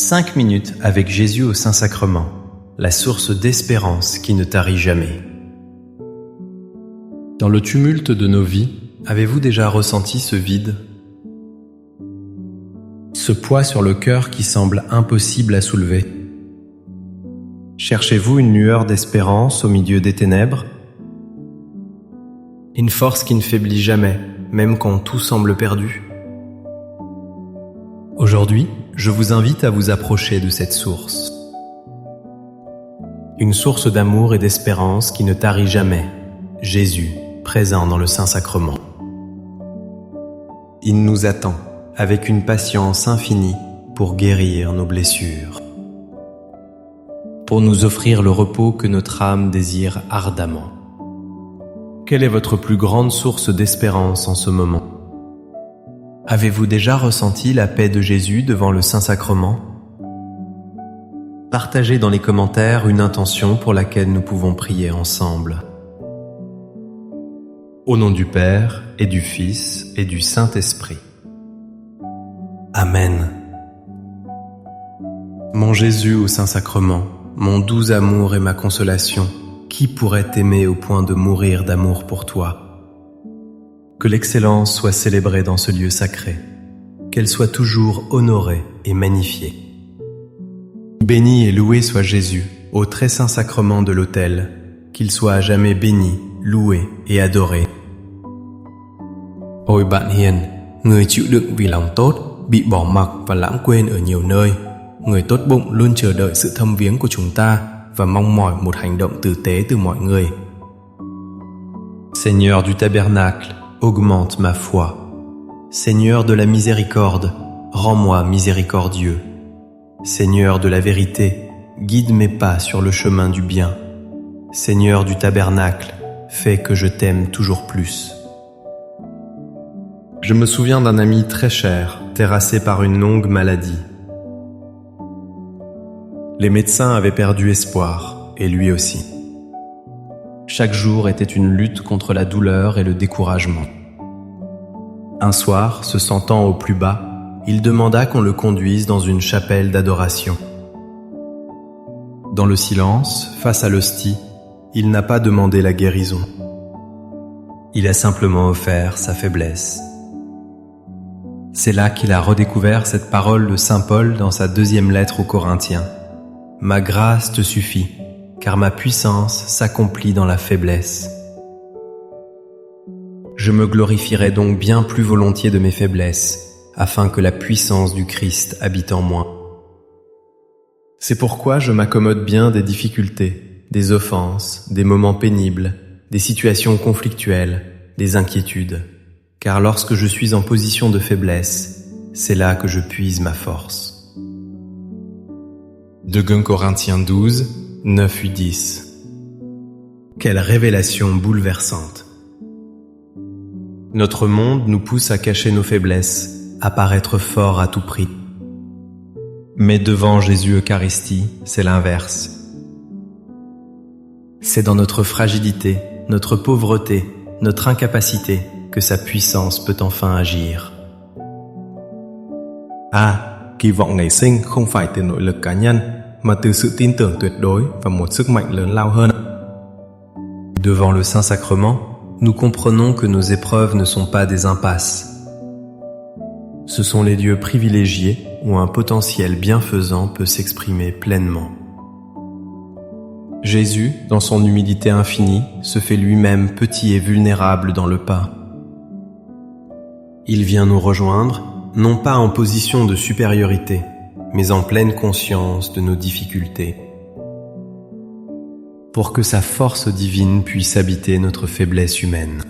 5 minutes avec Jésus au Saint-Sacrement, la source d'espérance qui ne tarit jamais. Dans le tumulte de nos vies, avez-vous déjà ressenti ce vide? Ce poids sur le cœur qui semble impossible à soulever? Cherchez-vous une lueur d'espérance au milieu des ténèbres? Une force qui ne faiblit jamais, même quand tout semble perdu? Aujourd'hui, je vous invite à vous approcher de cette source. Une source d'amour et d'espérance qui ne tarit jamais, Jésus, présent dans le Saint-Sacrement. Il nous attend, avec une patience infinie, pour guérir nos blessures, pour nous offrir le repos que notre âme désire ardemment. Quelle est votre plus grande source d'espérance en ce moment? Avez-vous déjà ressenti la paix de Jésus devant le Saint-Sacrement? Partagez dans les commentaires une intention pour laquelle nous pouvons prier ensemble. Au nom du Père, et du Fils, et du Saint-Esprit. Amen. Mon Jésus au Saint-Sacrement, mon doux amour et ma consolation, qui pourrait t'aimer au point de mourir d'amour pour toi? Que l'excellence soit célébrée dans ce lieu sacré, qu'elle soit toujours honorée et magnifiée. Béni et loué soit Jésus, au très saint sacrement de l'autel, qu'il soit à jamais béni, loué et adoré. Ôi bạn hiền, người chịu đựng vì lòng tốt, bị bỏ mặc và lãng quên ở nhiều nơi, người tốt bụng luôn chờ đợi sự thăm viếng của chúng ta và mong mỏi một hành động tử tế từ mọi người. Seigneur du tabernacle, augmente ma foi. Seigneur de la miséricorde, rends-moi miséricordieux. Seigneur de la vérité, guide mes pas sur le chemin du bien. Seigneur du tabernacle, fais que je t'aime toujours plus. Je me souviens d'un ami très cher, terrassé par une longue maladie. Les médecins avaient perdu espoir, et lui aussi. Chaque jour était une lutte contre la douleur et le découragement. Un soir, se sentant au plus bas, il demanda qu'on le conduise dans une chapelle d'adoration. Dans le silence, face à l'hostie, il n'a pas demandé la guérison. Il a simplement offert sa faiblesse. C'est là qu'il a redécouvert cette parole de saint Paul dans sa 2e lettre aux Corinthiens. « Ma grâce te suffit, car ma puissance s'accomplit dans la faiblesse. » Je me glorifierai donc bien plus volontiers de mes faiblesses, afin que la puissance du Christ habite en moi. C'est pourquoi je m'accommode bien des difficultés, des offenses, des moments pénibles, des situations conflictuelles, des inquiétudes, car lorsque je suis en position de faiblesse, c'est là que je puise ma force. 2 Corinthiens 12, 9-10. Quelle révélation bouleversante! Notre monde nous pousse à cacher nos faiblesses, à paraître fort à tout prix. Mais devant Jésus Eucharistie, c'est l'inverse. C'est dans notre fragilité, notre pauvreté, notre incapacité que sa puissance peut enfin agir. Kỳ vọng nảy sinh không phải từ nội lực cá nhân, mà từ sự tin tưởng tuyệt đối và một sức mạnh lớn lao hơn. Devant le Saint-Sacrement, nous comprenons que nos épreuves ne sont pas des impasses. Ce sont les lieux privilégiés où un potentiel bienfaisant peut s'exprimer pleinement. Jésus, dans son humilité infinie, se fait lui-même petit et vulnérable dans le pas. Il vient nous rejoindre, non pas en position de supériorité, mais en pleine conscience de nos difficultés, pour que sa force divine puisse habiter notre faiblesse humaine.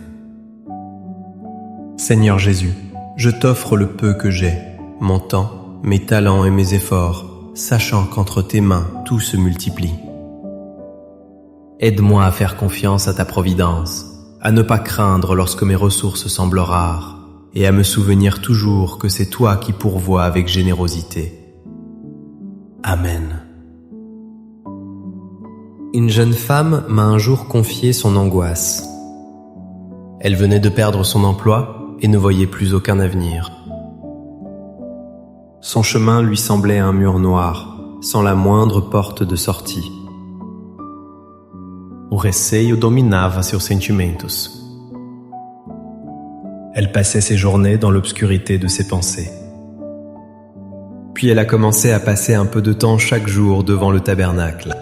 Seigneur Jésus, je t'offre le peu que j'ai, mon temps, mes talents et mes efforts, sachant qu'entre tes mains tout se multiplie. Aide-moi à faire confiance à ta providence, à ne pas craindre lorsque mes ressources semblent rares, et à me souvenir toujours que c'est toi qui pourvois avec générosité. Amen. Une jeune femme m'a un jour confié son angoisse. Elle venait de perdre son emploi et ne voyait plus aucun avenir. Son chemin lui semblait un mur noir, sans la moindre porte de sortie. O receio dominava seus sentimentos. Elle passait ses journées dans l'obscurité de ses pensées. Puis elle a commencé à passer un peu de temps chaque jour devant le tabernacle.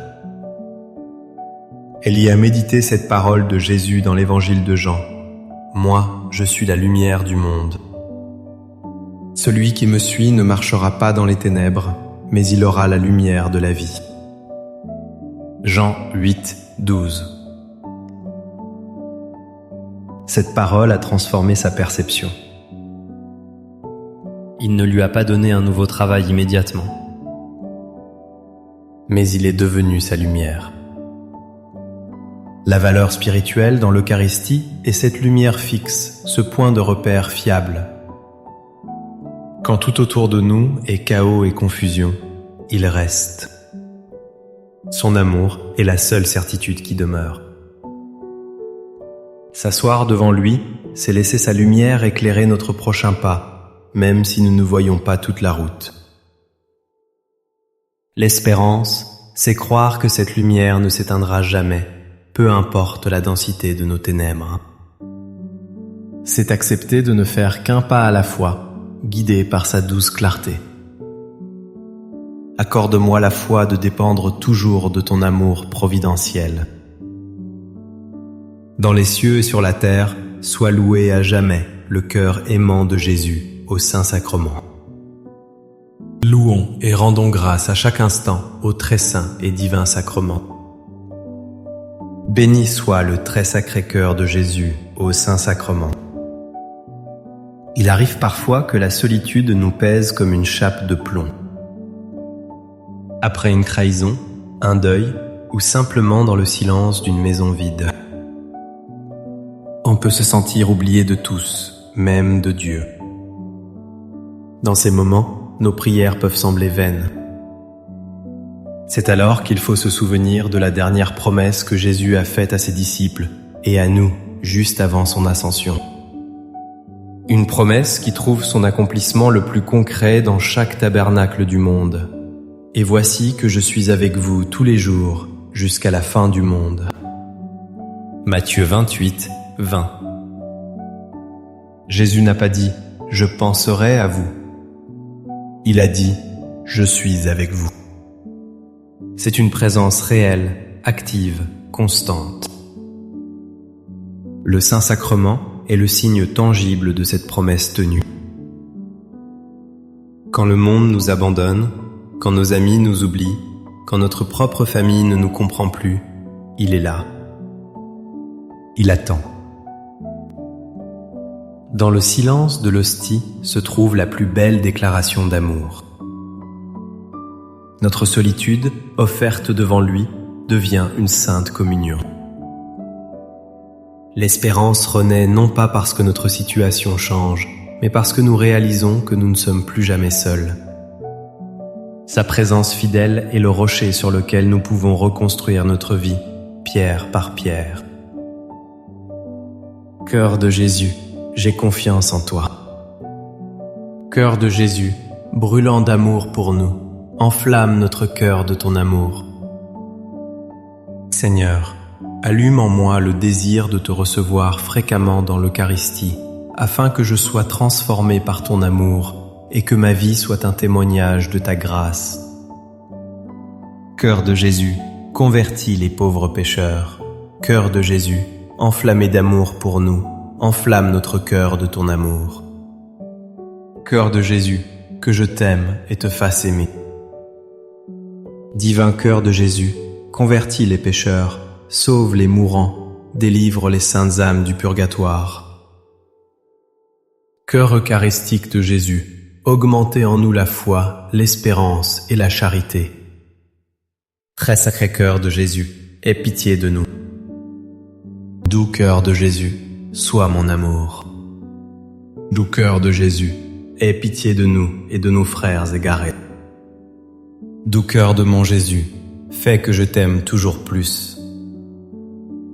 Elle y a médité cette parole de Jésus dans l'évangile de Jean. « Moi, je suis la lumière du monde. Celui qui me suit ne marchera pas dans les ténèbres, mais il aura la lumière de la vie. » Jean 8, 12. Cette parole a transformé sa perception. Il ne lui a pas donné un nouveau travail immédiatement, mais il est devenu sa lumière. La valeur spirituelle dans l'Eucharistie est cette lumière fixe, ce point de repère fiable. Quand tout autour de nous est chaos et confusion, il reste. Son amour est la seule certitude qui demeure. S'asseoir devant lui, c'est laisser sa lumière éclairer notre prochain pas, même si nous ne voyons pas toute la route. L'espérance, c'est croire que cette lumière ne s'éteindra jamais, peu importe la densité de nos ténèbres. C'est accepter de ne faire qu'un pas à la fois, guidé par sa douce clarté. Accorde-moi la foi de dépendre toujours de ton amour providentiel. Dans les cieux et sur la terre, sois loué à jamais le cœur aimant de Jésus au Saint-Sacrement. Louons et rendons grâce à chaque instant au très saint et divin sacrement. Béni soit le très sacré cœur de Jésus au Saint-Sacrement. Il arrive parfois que la solitude nous pèse comme une chape de plomb. Après une trahison, un deuil, ou simplement dans le silence d'une maison vide. On peut se sentir oublié de tous, même de Dieu. Dans ces moments, nos prières peuvent sembler vaines. C'est alors qu'il faut se souvenir de la dernière promesse que Jésus a faite à ses disciples et à nous, juste avant son ascension. Une promesse qui trouve son accomplissement le plus concret dans chaque tabernacle du monde. Et voici que je suis avec vous tous les jours, jusqu'à la fin du monde. Matthieu 28, 20. Jésus n'a pas dit « Je penserai à vous ». Il a dit « Je suis avec vous ». C'est une présence réelle, active, constante. Le Saint-Sacrement est le signe tangible de cette promesse tenue. Quand le monde nous abandonne, quand nos amis nous oublient, quand notre propre famille ne nous comprend plus, il est là. Il attend. Dans le silence de l'hostie se trouve la plus belle déclaration d'amour. Notre solitude, offerte devant lui, devient une sainte communion. L'espérance renaît non pas parce que notre situation change, mais parce que nous réalisons que nous ne sommes plus jamais seuls. Sa présence fidèle est le rocher sur lequel nous pouvons reconstruire notre vie, pierre par pierre. Cœur de Jésus, j'ai confiance en toi. Cœur de Jésus, brûlant d'amour pour nous, enflamme notre cœur de ton amour. Seigneur, allume en moi le désir de te recevoir fréquemment dans l'Eucharistie, afin que je sois transformé par ton amour et que ma vie soit un témoignage de ta grâce. Cœur de Jésus, convertis les pauvres pécheurs. Cœur de Jésus, enflammé d'amour pour nous, enflamme notre cœur de ton amour. Cœur de Jésus, que je t'aime et te fasse aimer. Divin cœur de Jésus, convertis les pécheurs, sauve les mourants, délivre les saintes âmes du purgatoire. Cœur eucharistique de Jésus, augmentez en nous la foi, l'espérance et la charité. Très sacré cœur de Jésus, aie pitié de nous. Doux cœur de Jésus, sois mon amour. Doux cœur de Jésus, aie pitié de nous et de nos frères égarés. Doux cœur de mon Jésus, fais que je t'aime toujours plus.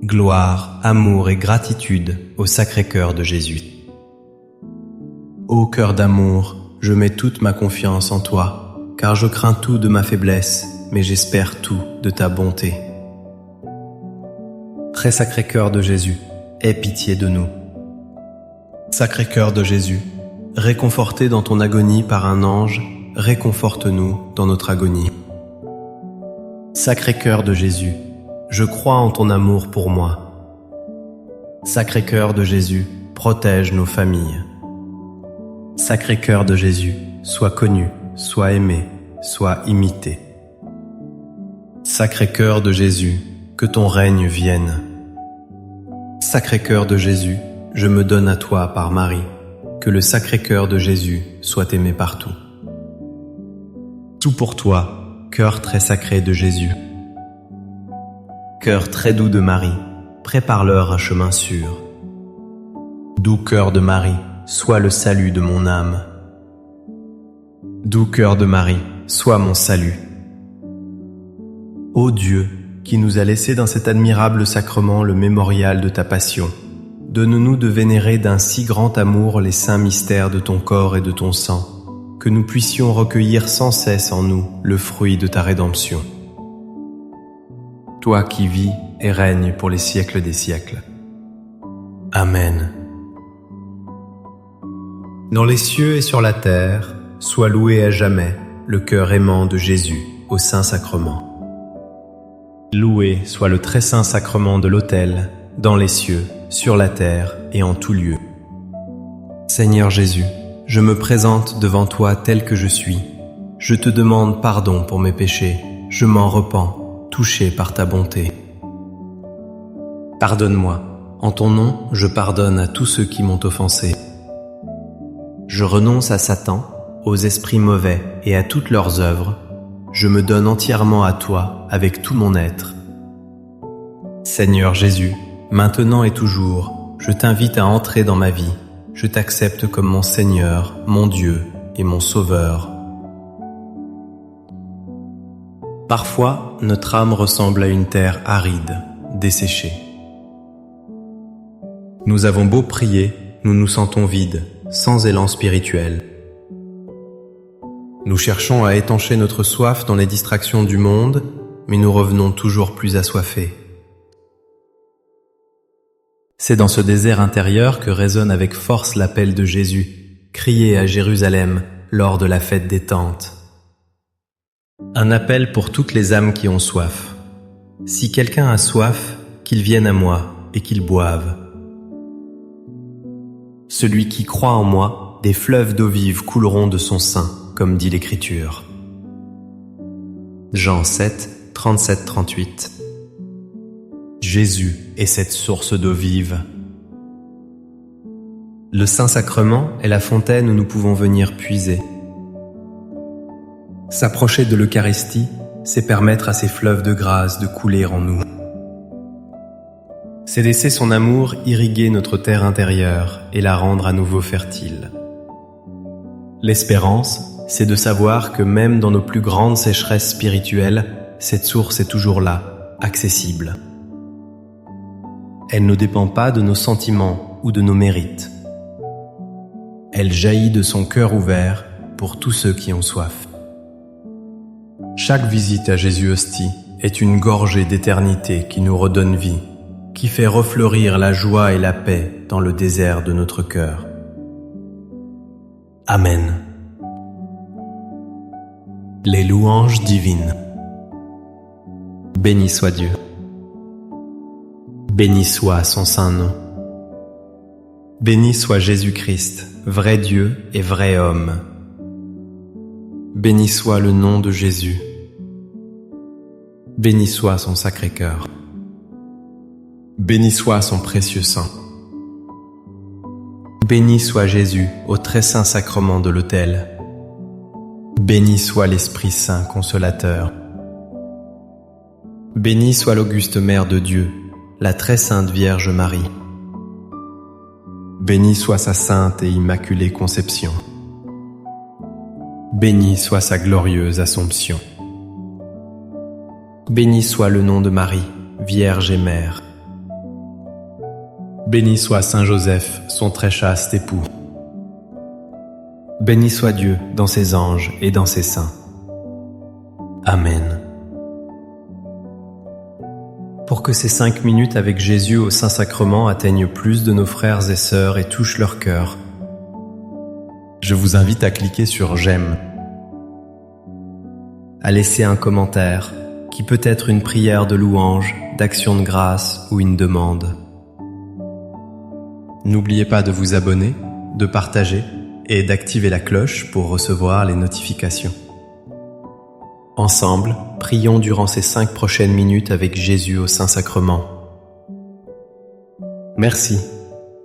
Gloire, amour et gratitude au Sacré-Cœur de Jésus. Ô cœur d'amour, je mets toute ma confiance en toi, car je crains tout de ma faiblesse, mais j'espère tout de ta bonté. Très sacré cœur de Jésus, aie pitié de nous. Sacré cœur de Jésus, réconforté dans ton agonie par un ange, réconforte-nous dans notre agonie. Sacré cœur de Jésus, je crois en ton amour pour moi. Sacré cœur de Jésus, protège nos familles. Sacré cœur de Jésus, sois connu, sois aimé, sois imité. Sacré cœur de Jésus, que ton règne vienne. Sacré cœur de Jésus, je me donne à toi par Marie, que le sacré cœur de Jésus soit aimé partout. Tout pour toi, cœur très sacré de Jésus. Cœur très doux de Marie, prépare-leur un chemin sûr. Doux cœur de Marie, sois le salut de mon âme. Doux cœur de Marie, sois mon salut. Ô Dieu, qui nous a laissé dans cet admirable sacrement le mémorial de ta passion, donne-nous de vénérer d'un si grand amour les saints mystères de ton corps et de ton sang, que nous puissions recueillir sans cesse en nous le fruit de ta rédemption. Toi qui vis et règnes pour les siècles des siècles. Amen. Dans les cieux et sur la terre, sois loué à jamais le cœur aimant de Jésus au Saint-Sacrement. Loué soit le très saint sacrement de l'autel, dans les cieux, sur la terre et en tout lieu. Seigneur Jésus, je me présente devant toi tel que je suis. Je te demande pardon pour mes péchés. Je m'en repens, touché par ta bonté. Pardonne-moi. En ton nom, je pardonne à tous ceux qui m'ont offensé. Je renonce à Satan, aux esprits mauvais et à toutes leurs œuvres. Je me donne entièrement à toi avec tout mon être. Seigneur Jésus, maintenant et toujours, je t'invite à entrer dans ma vie. Je t'accepte comme mon Seigneur, mon Dieu et mon Sauveur. Parfois, notre âme ressemble à une terre aride, desséchée. Nous avons beau prier, nous nous sentons vides, sans élan spirituel. Nous cherchons à étancher notre soif dans les distractions du monde, mais nous revenons toujours plus assoiffés. C'est dans ce désert intérieur que résonne avec force l'appel de Jésus, crié à Jérusalem lors de la fête des tentes. Un appel pour toutes les âmes qui ont soif. Si quelqu'un a soif, qu'il vienne à moi et qu'il boive. Celui qui croit en moi, des fleuves d'eau vive couleront de son sein, comme dit l'Écriture. Jean 7, 37-38. Jésus est cette source d'eau vive. Le Saint-Sacrement est la fontaine où nous pouvons venir puiser. S'approcher de l'Eucharistie, c'est permettre à ces fleuves de grâce de couler en nous. C'est laisser son amour irriguer notre terre intérieure et la rendre à nouveau fertile. L'espérance, c'est de savoir que même dans nos plus grandes sécheresses spirituelles, cette source est toujours là, accessible. Elle ne dépend pas de nos sentiments ou de nos mérites. Elle jaillit de son cœur ouvert pour tous ceux qui ont soif. Chaque visite à Jésus-Hostie est une gorgée d'éternité qui nous redonne vie, qui fait refleurir la joie et la paix dans le désert de notre cœur. Amen. Les louanges divines. Béni soit Dieu. Béni soit son saint nom. Béni soit Jésus-Christ, vrai Dieu et vrai homme. Béni soit le nom de Jésus. Béni soit son sacré cœur. Béni soit son précieux sang. Béni soit Jésus au très saint sacrement de l'autel. Béni soit l'Esprit Saint consolateur. Béni soit l'auguste Mère de Dieu, la très sainte Vierge Marie. Béni soit sa sainte et immaculée conception. Béni soit sa glorieuse Assomption. Béni soit le nom de Marie, Vierge et Mère. Béni soit Saint Joseph, son très chaste époux. Béni soit Dieu dans ses anges et dans ses saints. Amen. Pour que ces 5 minutes avec Jésus au Saint-Sacrement atteignent plus de nos frères et sœurs et touchent leur cœur, je vous invite à cliquer sur « J'aime », à laisser un commentaire qui peut être une prière de louange, d'action de grâce ou une demande. N'oubliez pas de vous abonner, de partager et d'activer la cloche pour recevoir les notifications. Ensemble, prions durant ces 5 prochaines minutes avec Jésus au Saint-Sacrement. Merci